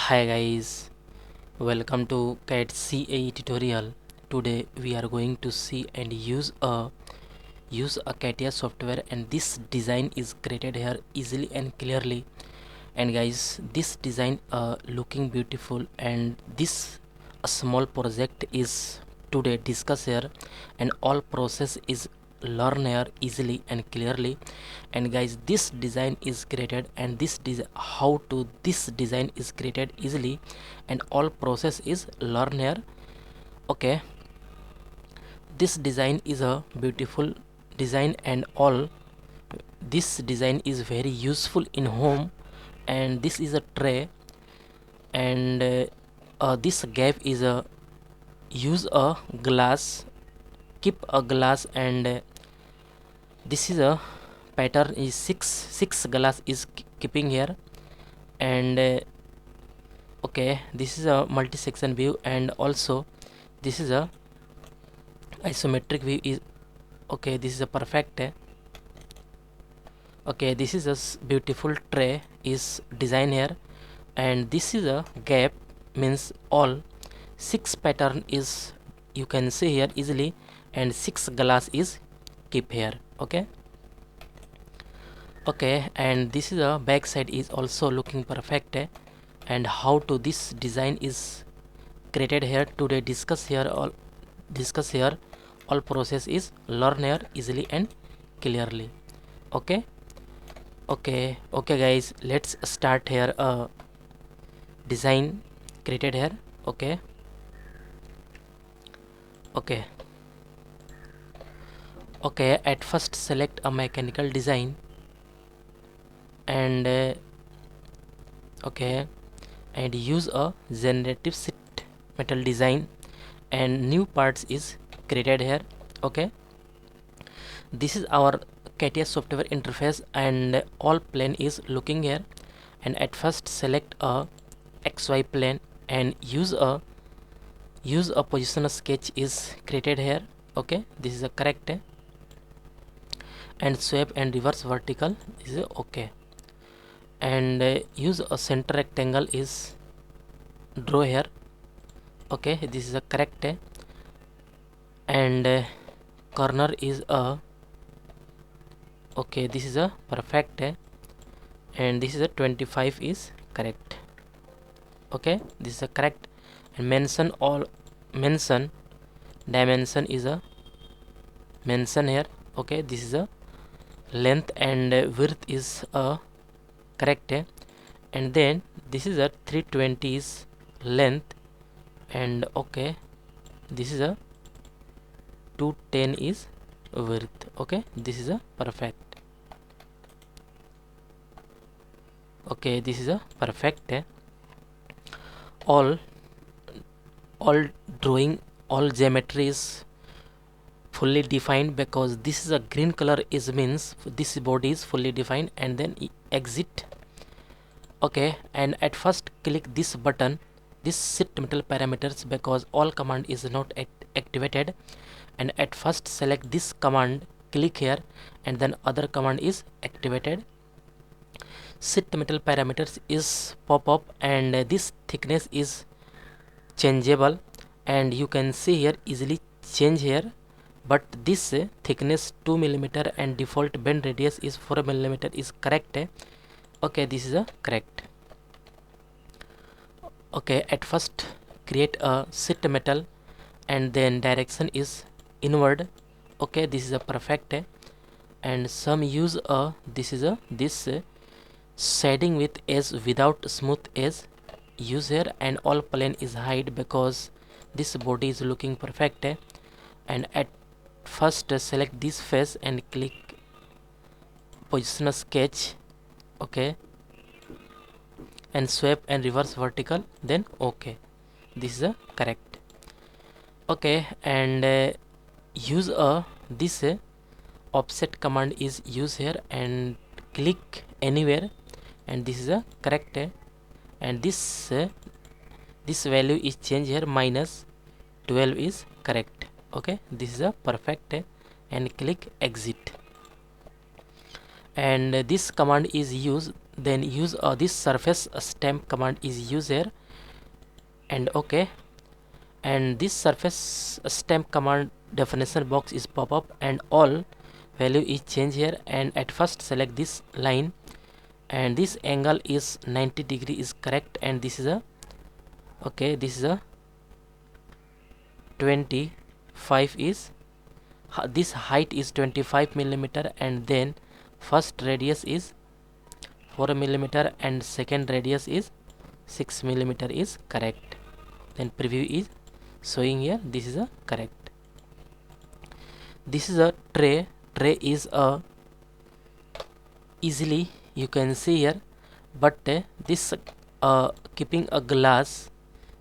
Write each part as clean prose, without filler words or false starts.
Hi guys, welcome to CAD CAE tutorial. Today we are going to see and use a CATIA software, and this design is created here easily and clearly. And guys, this design looking beautiful, and this a small project is today discuss here, and all process is learn here easily and clearly. And guys, this design is created, and how to this design is created easily, and all process is learn here. Okay, this design is a beautiful design, and all this design is very useful in home. And this is a tray, and this gap is a use a glass, keep a glass, and this is a pattern is six glass is keeping here. And okay, this is a multi-section view, and also this is a isometric view is okay. This is a perfect okay. This is a beautiful tray is design here, and this is a gap means all six pattern is you can see here easily, and six glass is keep here. Okay, and this is a back side is also looking perfect and how to this design is created here today discuss here all process is learn here easily and clearly. Okay, guys, let's start here design created here. Okay, at first select a mechanical design, and and use a generative sheet metal design, and new parts is created here. Okay, this is our CATIA software interface, and all plane is looking here. And at first select a XY plane, and use a positional sketch is created here. Okay, this is a correct and sweep and reverse vertical is okay. And use a center rectangle is draw here. Okay, this is a correct and corner is a okay. This is a perfect and this is a 25 is correct. Okay, this is a correct. And mention dimension is a mention here. Okay, this is a length, and width is a correct and then this is a 320 is length, and okay, this is a 210 is width. Okay, this is a perfect. Okay, this is a perfect all drawing, all geometry is fully defined, because this is a green color is means this body is fully defined. And then exit. Okay, and at first click this button, this sheet metal parameters, because all command is not activated. And at first select this command, click here, and then other command is activated. Sheet metal parameters is pop up, and this thickness is changeable, and you can see here easily change here. But this thickness 2 mm and default bend radius is 4 mm is correct. Okay, this is a correct. Okay, at first create a sheet metal, and then direction is inward. Okay, this is a perfect and some use a this is a shading with edge without smooth edge use here, and all plane is hide because this body is looking perfect and at first select this face and click positional sketch. Okay, and sweep and reverse vertical, then okay, this is a correct. Okay, and use a this offset command is used here, and click anywhere, and this is a correct and this value is changed here, minus 12 is correct. Okay, this is a perfect and click exit. And this command is used, then use this surface stamp command is used here, and okay, and this surface stamp command definition box is pop up and all value is changed here. And at first select this line, and this angle is 90 degree is correct, and this is a okay, this is a 25 is this height is 25 millimeter, and then first radius is 4 millimeter and second radius is 6 millimeter is correct. Then preview is showing here, this is a correct. This is a tray is a easily you can see here, but this keeping a glass,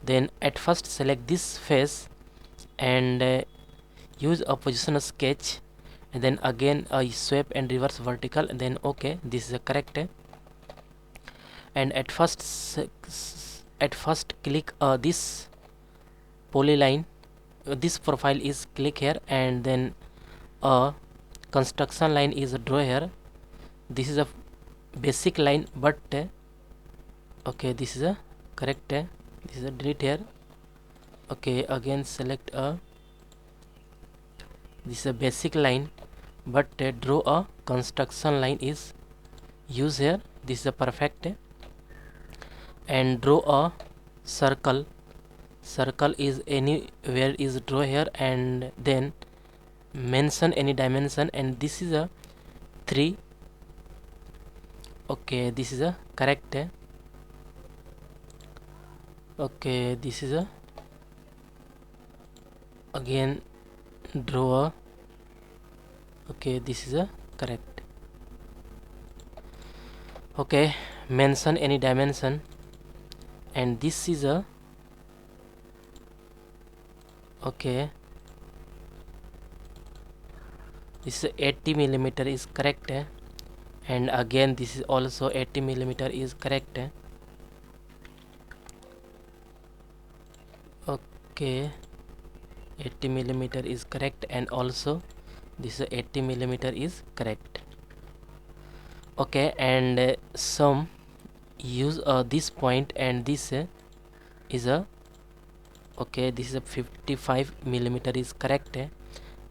then at first select this face and use a position sketch, and then again sweep and reverse vertical, and then okay, this is a correct. And at first click this polyline, this profile is click here, and then a construction line is draw here. This is a basic line, but okay, this is a correct. This is a delete here. Okay, again select this is a basic line, but draw a construction line is use here. This is a perfect. And draw a circle is anywhere is draw here, and then mention any dimension, and this is a 3. okay, this is a correct. Okay, this is a again draw a okay, this is a correct. Okay, mention any dimension, and this is a okay, this is 80 millimeter is correct. And again this is also 80 millimeter is correct. Okay, 80 millimeter is correct, and also this is 80 millimeter is correct. Okay, and some use this point, and this is a okay, this is a 55 millimeter is correct.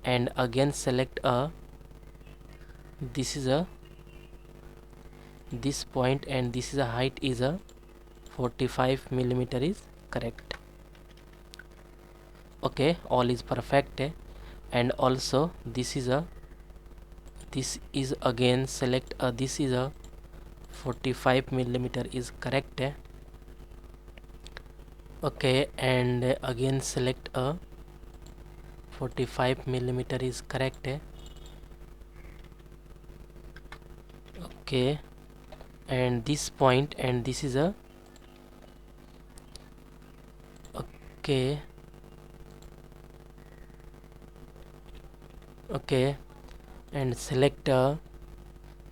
And again select this is a this point, and this is a height is a 45 millimeter is correct. Okay, all is perfect. And also this is again select this is a 45 millimeter is correct. Okay, and again select a 45 millimeter is correct. Okay, and this point, and this is a okay, okay, and select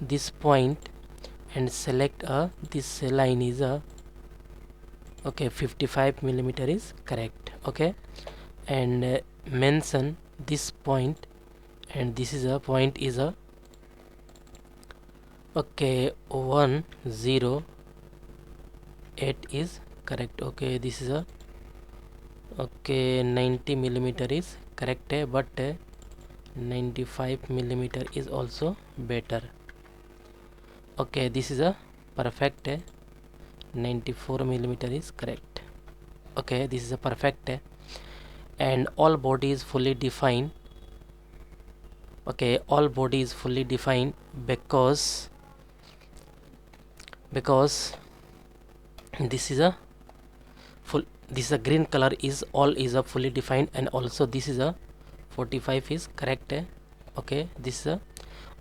this point, and select this line is a okay, 55 millimeter is correct. Okay, and mention this point, and this is a point is a okay, 108 is correct. Okay, this is a okay, 90 millimeter is correct, but 95 millimeter is also better. Okay, this is a perfect. 94 millimeter is correct. Okay, this is a perfect. And all body is fully defined. Okay, all body is fully defined because this is a full, this is a green color is all is a fully defined, and also this is a 45 is correct. Okay, this is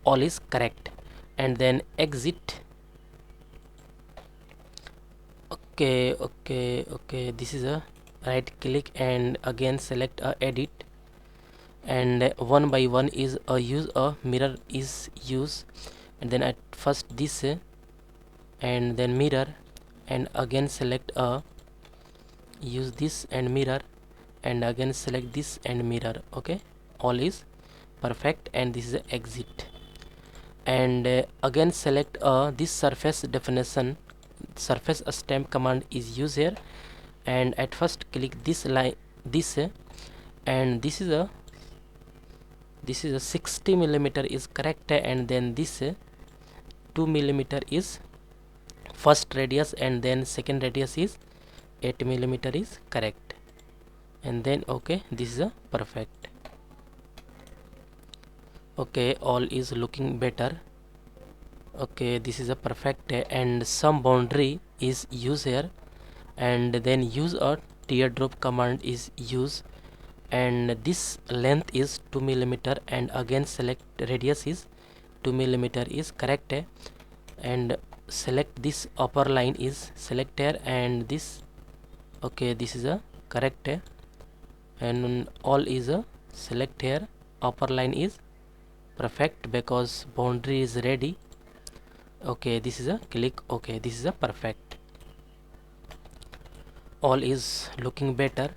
all is correct. And then exit. Okay, this is a right click, and again select edit, and one by one is use a mirror is use, and then at first this and then mirror, and again select use this and mirror, and again select this and mirror. Okay, all is perfect, and this is a exit. and again select this surface definition. Surface stamp command is used here, and at first click this line, this and this is a 60 millimeter is correct, and then this 2 millimeter is first radius, and then second radius is 8 millimeter is correct, and then okay, this is a perfect. Okay, all is looking better. Okay, this is a perfect, and some boundary is used here, and then use a teardrop command is used, and this length is 2 millimeter, and again select radius is 2 millimeter is correct, and select this upper line is select here, and this okay, this is a correct, and all is a select here, upper line is perfect because boundary is ready. Okay, this is a click, okay, this is a perfect. All is looking better,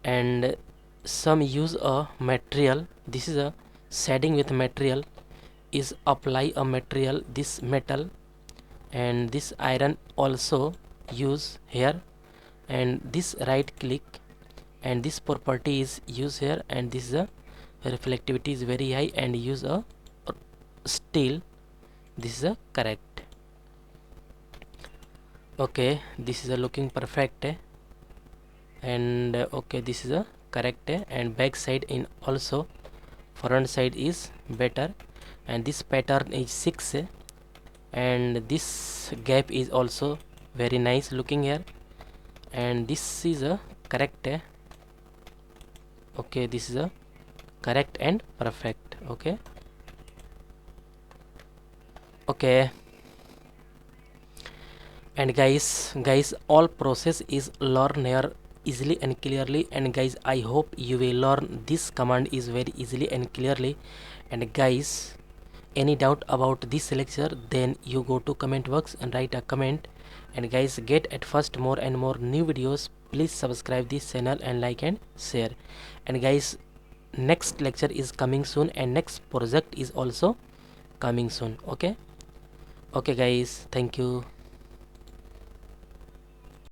and some use a material. This is a shading with material is apply a material, this metal, and this iron also use here, and this right click, and this property is used here, and this is a reflectivity is very high, and use a steel, this is a correct. Okay, this is a looking perfect, and okay, this is a correct, and back side in also front side is better, and this pattern is 6, and this gap is also very nice looking here, and this is a correct, okay, this is a correct and perfect. Okay, okay, and guys all process is learn here easily and clearly, and guys I hope you will learn this command is very easily and clearly. And guys, any doubt about this lecture, then you go to comment box and write a comment. And guys, get at first more and more new videos, please subscribe this channel and like and share. And guys, next lecture is coming soon, and next project is also coming soon. Okay, okay guys, thank you.